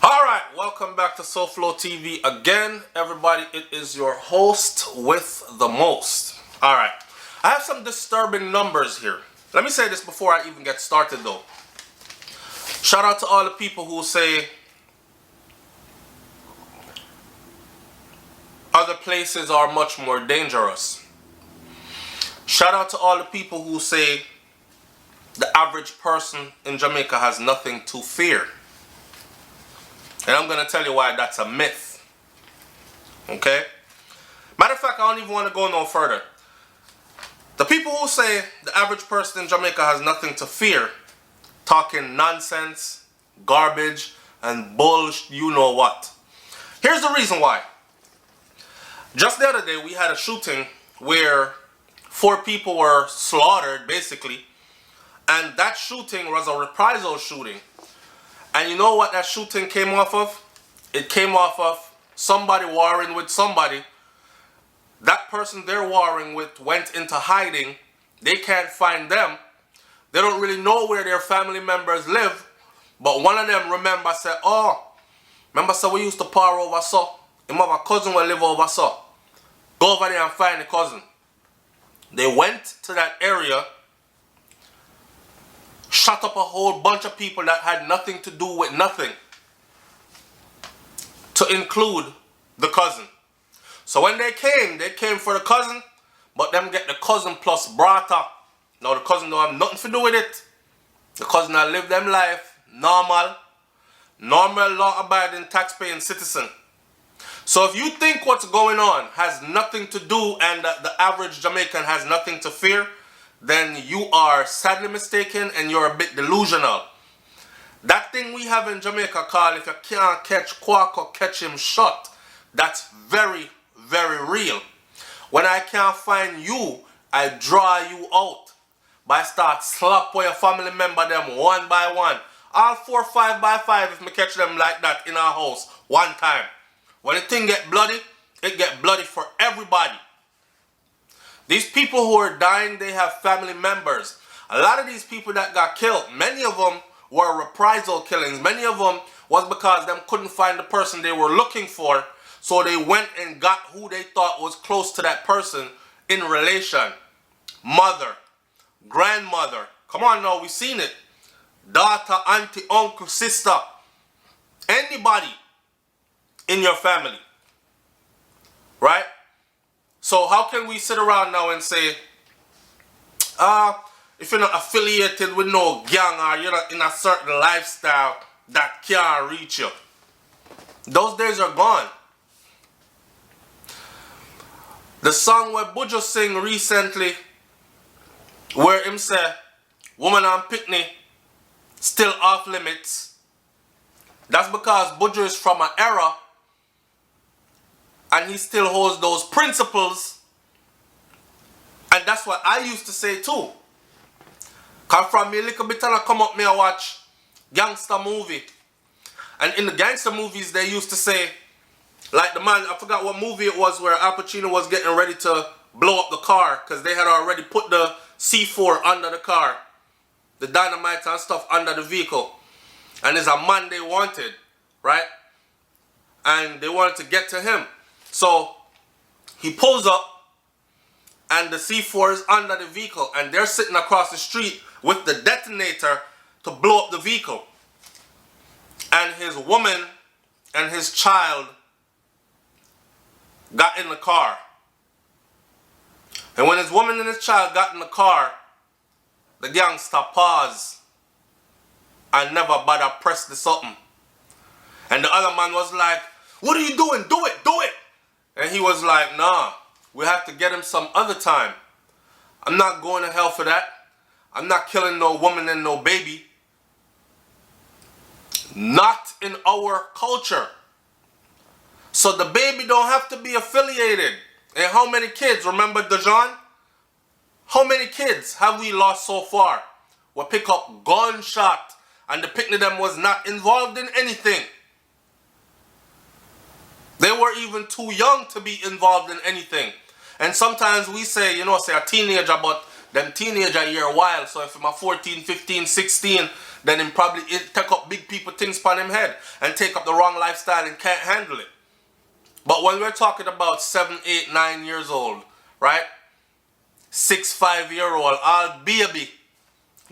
Alright, welcome back to SouFLoTV again. Everybody, it is your host with the most. Alright, I have some disturbing numbers here. Let me say this before I even get started though. Shout out to all the people who say other places are much more dangerous. Shout out to all the people who say the average person in Jamaica has nothing to fear. And I'm going to tell you why that's a myth. Okay? Matter of fact, I don't even want to go no further. The people who say the average person in Jamaica has nothing to fear, talking nonsense, garbage, and bullshit, you know what. Here's the reason why. Just the other day, we had a shooting where 4 people were slaughtered, basically. And that shooting was a reprisal shooting. And you know what that shooting came off of? It came off of somebody warring with somebody. That person they're warring with went into hiding. They can't find them. They don't really know where their family members live. But one of them remember said, remember so we used to par over so. Him have a cousin will live over so. Go over there and find the cousin. They went to that area, shut up a whole bunch of people that had nothing to do with nothing, to include the cousin. So when they came for the cousin, but them get the cousin plus brata. Now the cousin don't have nothing to do with it. The cousin that live them life, normal law-abiding, tax-paying citizen. So if you think what's going on has nothing to do and that the average Jamaican has nothing to fear, then you are sadly mistaken and you're a bit delusional. That thing we have in Jamaica called if you can't catch quack or catch him shot, that's very, very real. When I can't find you, I draw you out. But I start slap for your family member them one by one. All 4, 5 by 5 if me catch them like that in our house one time. When the thing get bloody, it get bloody for everybody. These people who are dying, they have family members. A lot of these people that got killed, many of them were reprisal killings. Many of them was because them couldn't find the person they were looking for. So they went and got who they thought was close to that person in relation. Mother, grandmother. Come on now, we've seen it. Daughter, auntie, uncle, sister. Anybody in your family. Right? So how can we sit around now and say, if you're not affiliated with no gang or you're not in a certain lifestyle, that can't reach you. Those days are gone. The song where Buju sing recently, where him say, woman and picnic, still off limits. That's because Buju is from an era and he still holds those principles. And that's what I used to say too. Cause from me a little bit and I come up me and watch gangster movie. And in the gangster movies they used to say, like the man, I forgot what movie it was where Al Pacino was getting ready to blow up the car. Because they had already put the C4 under the car. The dynamite and stuff under the vehicle. And there's a man they wanted, right? And they wanted to get to him. So he pulls up and the C4 is under the vehicle and they're sitting across the street with the detonator to blow up the vehicle. And his woman and his child got in the car. And when his woman and his child got in the car, the gangster paused and never bother press the something. And the other man was like, what are you doing? Do it, do it. And he was like, nah, we have to get him some other time. I'm not going to hell for that. I'm not killing no woman and no baby. Not in our culture. So the baby don't have to be affiliated. And how many kids, remember Dejan? How many kids have we lost so far? We pick up gunshot and the picnic them was not involved in anything. They were even too young to be involved in anything. And sometimes we say, say a teenager, but them teenager year wild. So if I'm a 14, 15, 16, then him probably take up big people things upon him head and take up the wrong lifestyle and can't handle it. But when we're talking about 7, 8, 9 years old, right? 6, 5-year-old, all baby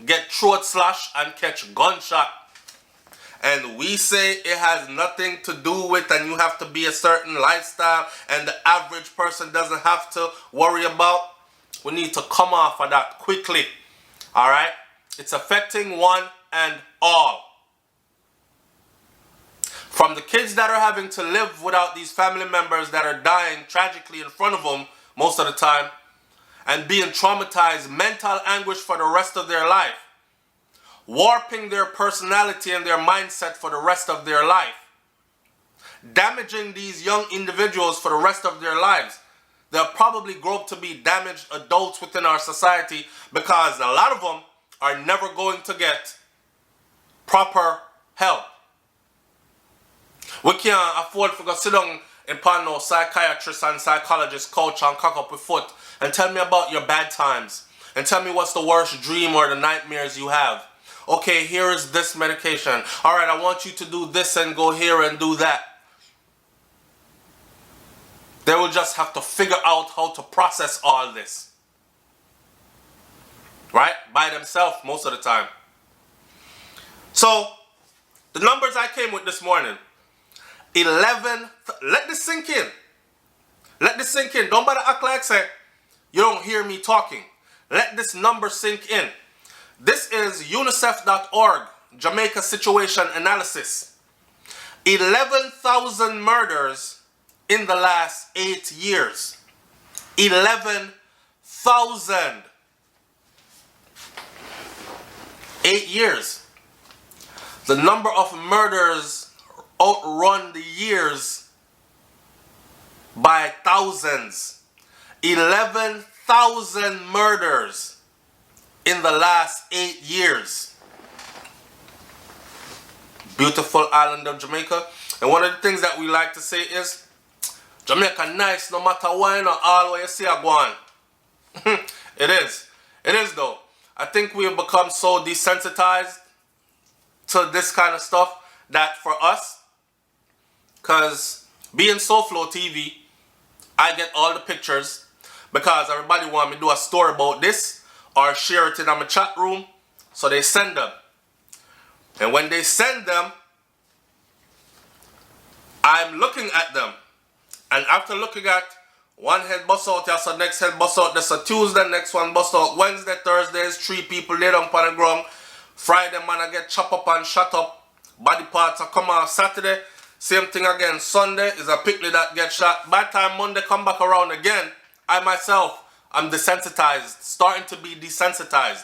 get throat slash and catch gunshot. And we say it has nothing to do with, and you have to be a certain lifestyle and the average person doesn't have to worry about. We need to come off of that quickly. Alright? It's affecting one and all. From the kids that are having to live without these family members that are dying tragically in front of them most of the time and being traumatized, mental anguish for the rest of their life, warping their personality and their mindset for the rest of their life, damaging these young individuals for the rest of their lives. They'll probably grow up to be damaged adults within our society because a lot of them are never going to get proper help. We can't afford to go sit down and pan no psychiatrist and psychologist coach and cock up your foot and tell me about your bad times and tell me what's the worst dream or the nightmares you have. Okay, here is this medication. All right, I want you to do this and go here and do that. They will just have to figure out how to process all this. Right? By themselves most of the time. So, the numbers I came with this morning. 11, let this sink in. Let this sink in. Don't bother act like say, you don't hear me talking. Let this number sink in. This is UNICEF.org, Jamaica Situation Analysis. 11,000 murders in the last 8 years. 11,000. 8 years. The number of murders outrun the years by thousands. 11,000 murders in the last 8 years. Beautiful island of Jamaica. And one of the things that we like to say is, Jamaica nice no matter what, all what you see are going. It is. It is though. I think we have become so desensitized to this kind of stuff that for us, because being SouFLoTV, I get all the pictures because everybody want me to do a story about this or share it in my chat room, so they send them. And when they send them, I'm looking at them. And after looking at one head bust out, yes, so next head bust out, there's a Tuesday, next one bust out, Wednesday, Thursday is 3 people lay down on the ground. Friday, man, I get chopped up and shut up. Body parts are come out. Saturday, same thing again. Sunday is a picnic that gets shot. By the time Monday come back around again, I myself, I'm desensitized, starting to be desensitized.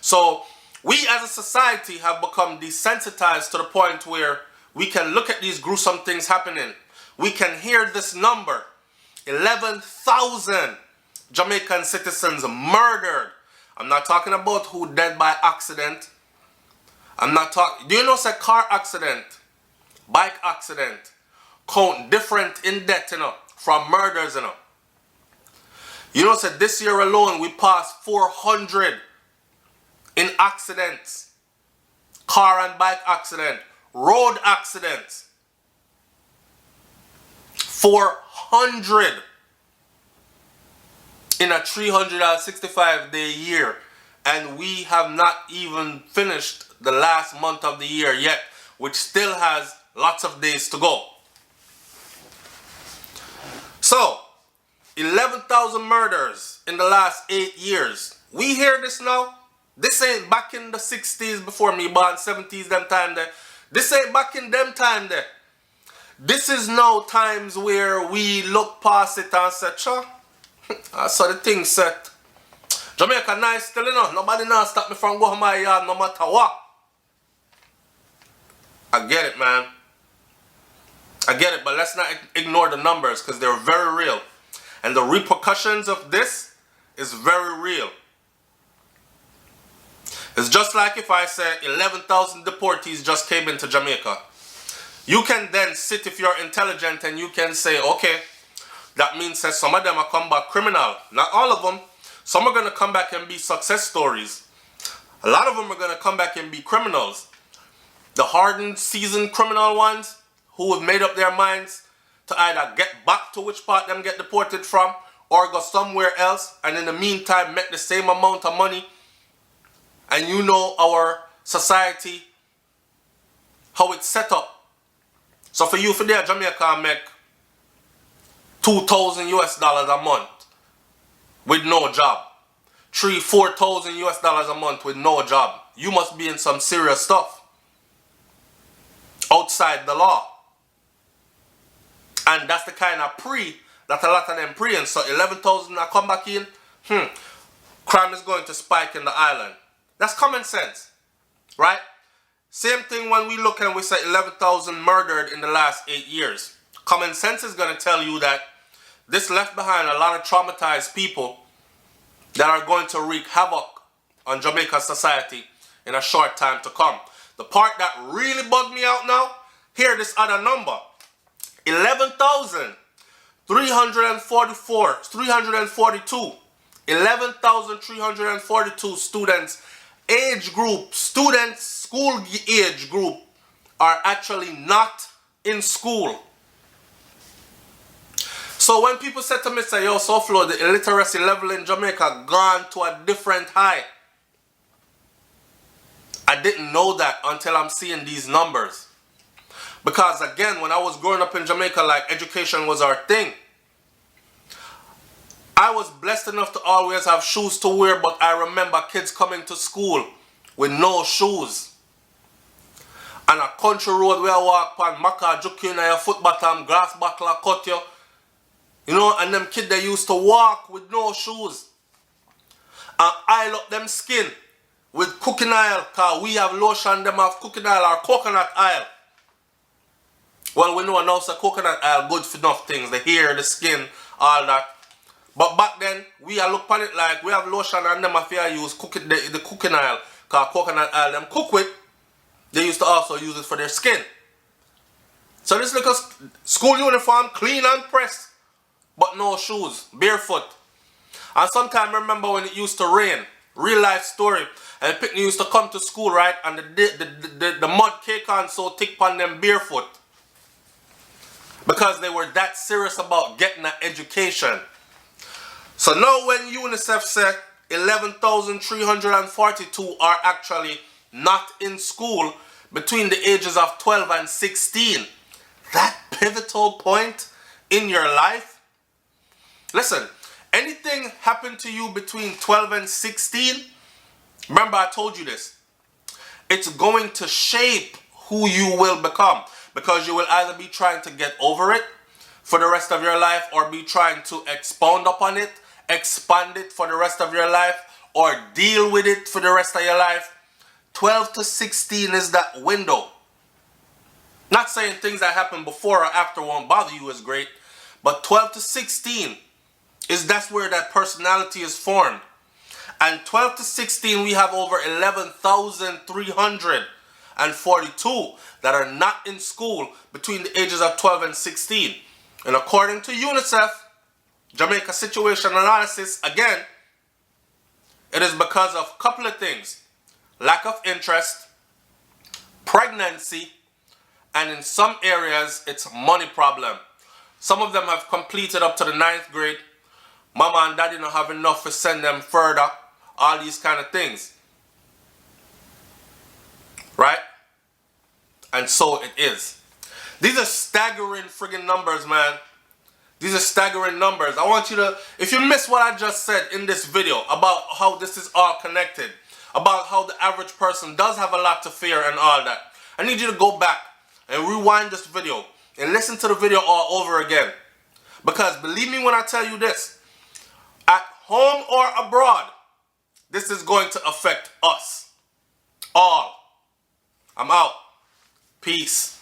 So we as a society have become desensitized to the point where we can look at these gruesome things happening. We can hear this number, 11,000 Jamaican citizens murdered. I'm not talking about who dead by accident. I'm not talking, do you know say car accident, bike accident, count different in death, you know, from murders, you know. You know, say this year alone we passed 400 in accidents, car and bike accident, road accidents. 400 in a 365-day year, and we have not even finished the last month of the year yet, which still has lots of days to go. So 11,000 murders in the last 8 years. We hear this now. This ain't back in the 60s before me born, 70s them time there. This ain't back in them time there. This is now times where we look past it and say, "Cha, I saw the thing set. Jamaica nice still, you know. Nobody now stop me from going to my yard no matter what." I get it, man. I get it, but let's not ignore the numbers because they're very real. And the repercussions of this is very real. It's just like if I say 11,000 deportees just came into Jamaica. You can then sit, if you're intelligent, and you can say, okay, that means that some of them are come back criminal. Not all of them. Some are going to come back and be success stories. A lot of them are going to come back and be criminals. The hardened, seasoned criminal ones who have made up their minds to either get back to which part them get deported from or go somewhere else and in the meantime make the same amount of money. And you know our society, how it's set up. So for you, for there, Jamaica make $2,000 US a month with no job. $3,000-4,000 US a month with no job. You must be in some serious stuff outside the law. And that's the kind of pre that a lot of them preying. So 11,000 I come back in, crime is going to spike in the island. That's common sense, right? Same thing when we look and we say 11,000 murdered in the last 8 years. Common sense is going to tell you that this left behind a lot of traumatized people that are going to wreak havoc on Jamaica society in a short time to come. The part that really bugged me out now, hear this other number. 11,342 students, school age group are actually not in school. So when people say to me, say, yo, SouFlo, the illiteracy level in Jamaica gone to a different high. I didn't know that until I'm seeing these numbers. Because again, when I was growing up in Jamaica, like education was our thing. I was blessed enough to always have shoes to wear, but I remember kids coming to school with no shoes. And a country road where I walk on, Maka, juke you in your foot bottom, grass buckler, cut you. You know, and them kids they used to walk with no shoes. And oil up them skin with cooking oil, because we have lotion, them have cooking oil or coconut oil. Well, we know now so coconut oil good for enough things, the hair, the skin, all that. But back then, we look upon it like we have lotion and them if you use the cooking oil, because coconut oil them cook with, they used to also use it for their skin. So this little school uniform, clean and pressed, but no shoes, barefoot. And sometimes I remember when it used to rain, real life story, and the picnic used to come to school, right, and the mud cake on so thick on them barefoot. Because they were that serious about getting an education. So now when UNICEF said 11,342 are actually not in school between the ages of 12 and 16, that pivotal point in your life, listen, anything happened to you between 12 and 16, remember I told you this, it's going to shape who you will become. Because you will either be trying to get over it for the rest of your life or be trying to expound upon it, expand it for the rest of your life, or deal with it for the rest of your life. 12 to 16 is that window. Not saying things that happen before or after won't bother you is great, but 12 to 16 that's where that personality is formed. And 12 to 16 we have over 11,342 that are not in school between the ages of 12 and 16. And according to UNICEF, Jamaica Situation Analysis, again, it is because of a couple of things. Lack of interest, pregnancy, and in some areas, it's a money problem. Some of them have completed up to the 9th grade. Mama and daddy don't have enough to send them further. All these kind of things. Right? And so it is. These are staggering friggin' numbers, man. These are staggering numbers. I want you to, if you missed what I just said in this video about how this is all connected, about how the average person does have a lot to fear and all that, I need you to go back and rewind this video and listen to the video all over again. Because believe me when I tell you this, at home or abroad, this is going to affect us all. I'm out. Peace.